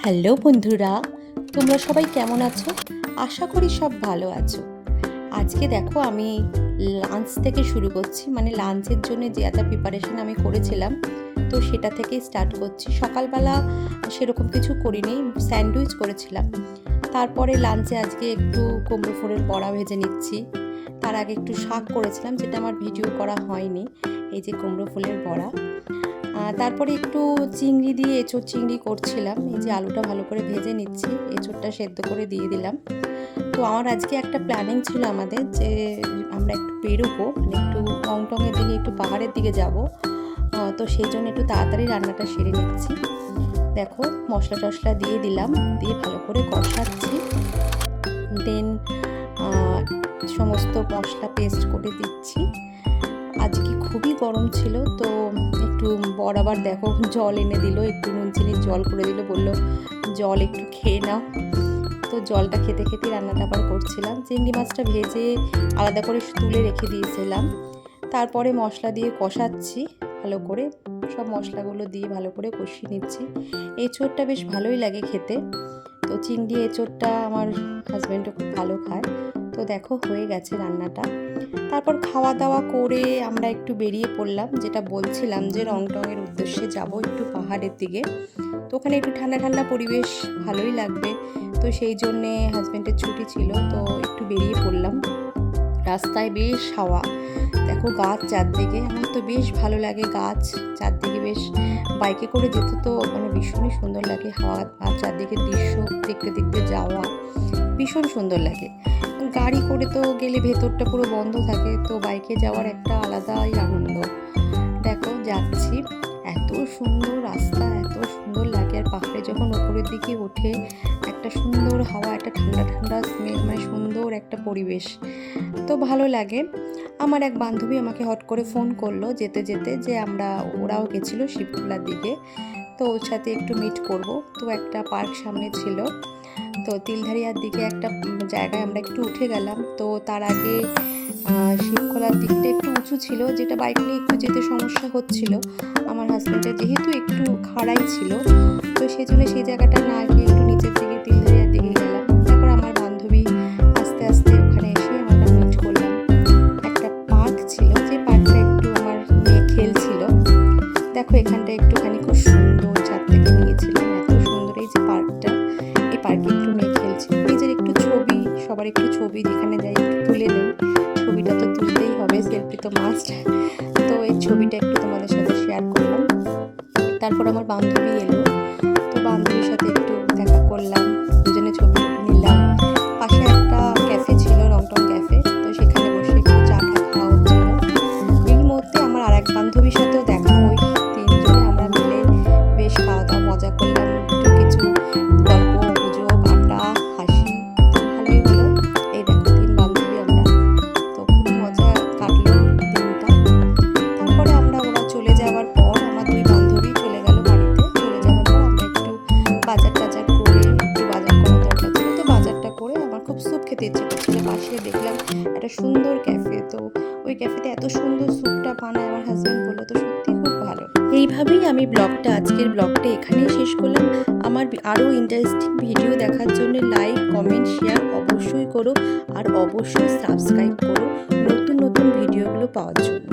Hello বন্ধুরা, তোমরা সবাই কেমন আছো? আশা করি সব ভালো আছো। আজকে দেখো আমি লাঞ্চ থেকে শুরু করছি, মানে লাঞ্চের জন্য যে একটা প্রিপারেশন আমি করেছিলাম তো সেটা থেকেই স্টার্ট করছি। সকালবেলা সেরকম কিছু করিনি, স্যান্ডউইচ করেছিলাম। তারপরে লাঞ্চে আজকে একটু কুমড়ো ফুলের বড়া ভেজে নিচ্ছি। তার আগে একটু শাক করেছিলাম, যেটা আমার ভিডিও করা হয়নি। এই যে কুমড়ো ফুলের বড়া। তারপরে একটু চিংড়ি দিয়ে এঁচোড় চিংড়ি করছিলাম। এই যে আলুটা ভালো করে ভেজে নিচ্ছি, এঁচোড়টা সেদ্ধ করে দিয়ে দিলাম। তো আমার আজকে একটা প্ল্যানিং ছিল আমাদের, যে আমরা একটু বেরোবো, মানে একটু রংটংয়ের দিকে, একটু পাহাড়ের দিকে যাব। তো সেই জন্য একটু তাড়াতাড়ি রান্নাটা সেরে নিচ্ছি। দেখো মশলা টশলা দিয়ে দিলাম, দিয়ে ভালো করে কষাচ্ছি। দেন সমস্ত মশলা পেস্ট করে দিচ্ছি। আজকে খুবই গরম ছিল, তো একটু বর আবার দেখো জল এনে দিল, একটু নুন চিনির জল করে দিল, বললো জল একটু খেয়ে নাও। তো জলটা খেতে খেতে রান্নাটা আবার করছিলাম। চিংড়ি মাছটা ভেজে আলাদা করে তুলে রেখে দিয়েছিলাম। তারপরে মশলা দিয়ে কষাচ্ছি ভালো করে, সব মশলাগুলো দিয়ে ভালো করে কষিয়ে নিচ্ছি। এঁচোড়টা বেশ ভালোই লাগে খেতে। তো চিংড়ি এঁচোড়টা আমার হাজব্যান্ডও খুব ভালো খায়। তো দেখো হয়ে গেছে রান্নাটা। তারপর খাওয়া দাওয়া করে আমরা একটু বেরিয়ে পড়লাম, যেটা বলছিলাম যে রংটংয়ের উদ্দেশ্যে যাব একটু পাহাড়ের দিকে। তো ওখানে একটু ঠান্ডা ঠান্ডা পরিবেশ, ভালোই লাগবে। তো সেই জন্যে হাজব্যান্ডের ছুটি ছিল, তো একটু বেরিয়ে পড়লাম। রাস্তায় বেশ হাওয়া, দেখো গাছ চারদিকে, আমার তো বেশ ভালো লাগে গাছ চারদিকে। বেশ বাইকে করে যেতে তো মানে ভীষণই সুন্দর লাগে, হাওয়া আর চারদিকে দৃশ্য দেখতে দেখতে যাওয়া ভীষণ সুন্দর লাগে। গাড়ি করে তো গেলে ভেতরটা পুরো বন্ধ থাকে, তো বাইকে যাওয়ার একটা আলাদাই আনন্দ। দেখো যাচ্ছি, এত সুন্দর রাস্তা, এত সুন্দর লাগে। আর পাহাড়ে যখন উপরের দিকে ওঠে একটা সুন্দর হাওয়া, একটা ঠান্ডা ঠান্ডা স্মেল, মানে সুন্দর একটা পরিবেশ, তো ভালো লাগে। আমার এক বান্ধবী আমাকে হট করে ফোন করলো যেতে যেতে, যে ওরাও গেছিলো শিবতলার দিকে, তো ওর সাথে একটু মিট করব। তো একটা পার্ক সামনে ছিল, তো তিলধারিয়ার দিকে একটা জায়গায় আমরা একটু উঠে গেলাম। তো তার আগে শিবখোলার দিকটা একটু উঁচু ছিল, যেটা বাইক নিয়ে একটু যেতে সমস্যা হচ্ছিল আমার হাজব্যান্ডের, যেহেতু একটু খাড়াই ছিল। তো সেই জন্য সেই জায়গাটা না গিয়ে একটু নিচের দিকে তিলধারিয়ার দিকে গেলাম। তারপর আমার বান্ধবী আস্তে আস্তে ওখানে এসে আমরা মিট করলাম। একটা পার্ক ছিল, যে পার্কটা একটু আমার মেয়ে খেলছিল। দেখো এখানটা একটুখানি খুব সুন্দর, ছাদ থেকে নিয়েছিলাম, এত সুন্দর এই যে পার্কটা। এই পার্কে একটু মেয়ে খেলছে, নিজের একটু ছবি, সবার একটু ছবি যেখানে যাই একটু তুলে নেই। ছবিটা তো তুলতেই হবে, সেলফি তো মাস্ট। তো এই ছবিটা একটু তোমাদের সাথে শেয়ার করলাম। তারপর আমার বান্ধবী এলো, তো বান্ধবীর সাথে একটু দেখা করলাম, দুজনে ছবি নিলাম। পাশে একটা ক্যাফে ছিল, রংটং ক্যাফে, তো সেখানে বসে একটু চা খাওয়া হচ্ছিল। এই মুহূর্তে আমার আর এক বান্ধবীর সাথেও দেখা, ওই তিনজনে আমরা মিলে বেশ খাওয়া দাওয়া মজা করলাম, একটু কিছু গল্প গুজব আড্ডা হাসি, ভালোই হলো। এই দেখো তিন বান্ধবী আমরা, তো খুব মজা কাটলো দিনটা। তারপরে ওরা চলে যাওয়ার পর আমার দুই বান্ধবী চলে গেল বাড়িতে। চলে যাওয়ার পর আমরা একটু বাজার টাজার করে, একটু বাজার করা দরকার ছিল, তো বাজারটা করে আমার খুব স্যুপ খেতে ইচ্ছে করছিল। পাশে দেখলাম একটা সুন্দর ক্যাফে, তো ওই ক্যাফেতে এত সুন্দর স্যুপটা বানায় আমার হাজব্যান্ড বললো, তো সত্যি খুব ভালো। এইভাবেই আমি আজকের ব্লগটা এখানেই শেষ করলাম। আমার আরও ইন্টারেস্টিং ভিডিও দেখার জন্য লাইক কমেন্ট শেয়ার অবশ্যই করো, আর অবশ্যই সাবস্ক্রাইব করো নতুন নতুন ভিডিওগুলো পাওয়ার জন্য।